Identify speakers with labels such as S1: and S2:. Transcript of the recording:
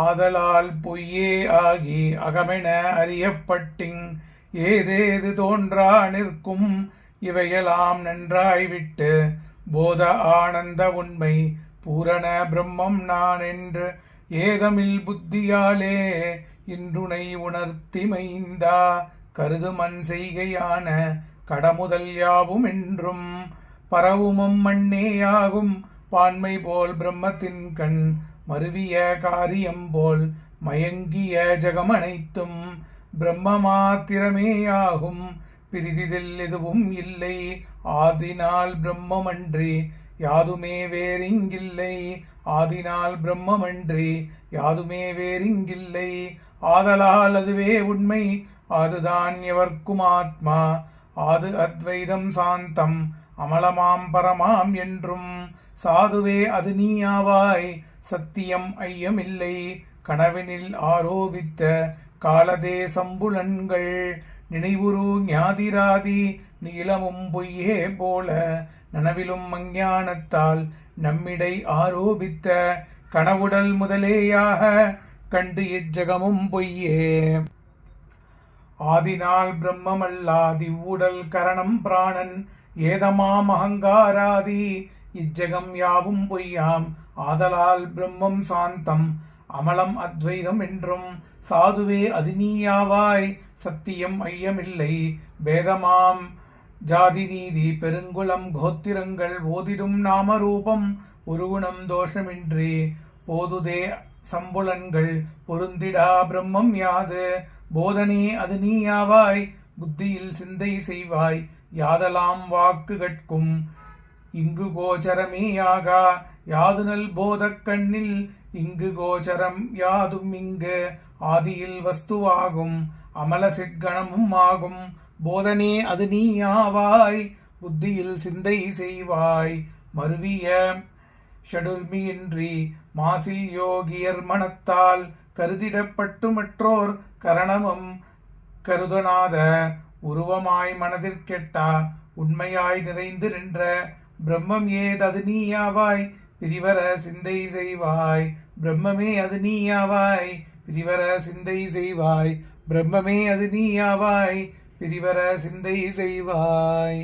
S1: ஆதலால் பொய்யே ஆகி அகமென அறியப்பட்டிங் ஏதேது தோன்றா நிற்கும் இவையெல்லாம் நன்றாய்விட்டு போத ஆனந்த உண்மை பூரண பிரம்மம் நான் என்று ஏதமில் புத்தியாலே இன்றுனை உணர்த்திமைந்தா கருதுமண் செய்கையான கடமுதல் யாவும் என்றும் பரவுமம் மண்ணேயாகும் பான்மை போல் பிரம்மத்தின் கண் மருவிய காரியம் போல் மயங்கிய ஜகமனைத்தும் பிரம்ம மாத்திரமேயாகும் பிரிதிதில் எதுவும் இல்லை ஆதினால் பிரம்மமன்றி யாதுமே வேறிங்கில்லை ஆதினால் பிரம்மமன்றி யாதுமே வேறிங்கில்லை ஆதலால் அதுவே உண்மை அதுதான் எவர்க்கும் ஆத்மா ஆது அத்வைதம் சாந்தம் அமலமாம் பரமாம் என்றும் சாதுவே அது நீயாவாய் சத்தியம் ஐயமில்லை கனவினில் ஆரோபித்த காலதே சம்புலன்கள் நினைவுரு ஞாதிராதி நீளமும் பொய்யே போல நனவிலும் அஞ்ஞானத்தால் நம்மிடை ஆரோபித்த கனவுடல் முதலேயாக கண்டு இச்சகமும் பொய்யே ஆதினால் பிரம்மமல்லாதிவ்வுடல் கரணம் பிராணன் ஏதமாம் அகங்காராதி இச்சகம் யாவும் பொய்யாம் ஆதலால் பிரம்மம் சாந்தம் அமலம் அத்வைதம் என்றும் சாதுவே அது நீயாவாய் சத்தியம் ஐயமில்லை பேதமாம் ஜாதி நீதி பெருங்குளம் கோத்திரங்கள் ஓதிடும் நாமரூபம் ஒரு குணம் தோஷமின்றி போதுதே சம்புலன்கள் பொருந்திடா பிரம்மம் யாது போதனே அது நீயாவாய் புத்தியில் சிந்தை செய்வாய் யாதலாம் வாக்கு கட்கும் இங்கு கோச்சரமேயாகா யாதுனல் போதக் கண்ணில் இங்கு கோச்சரம் யாதும் இங்கு ஆதியில் வஸ்துவாகும் அமல சிற்கணமும் ஆகும் போதனே அது நீயாவாய் புத்தியில் சிந்தை செய்வாய் மருவிய ஷடுர்மியின்றி மாசில் யோகியர் மனத்தால் கருதிடப்பட்டு மற்றோர் கரணமும் கருதனாத உருவமாய் மனதிற்கெட்டா உண்மையாய் நிறைந்து நின்ற பிரம்மம் ஏதது நீயாவாய் பிரிவர சிந்தை செய்வாய் பிரம்மமே அது நீயாவாய் பிரிவர சிந்தை செய்வாய் பிரம்மமே அது நீயாவாய் பிரிவர சிந்தை செய்வாய்.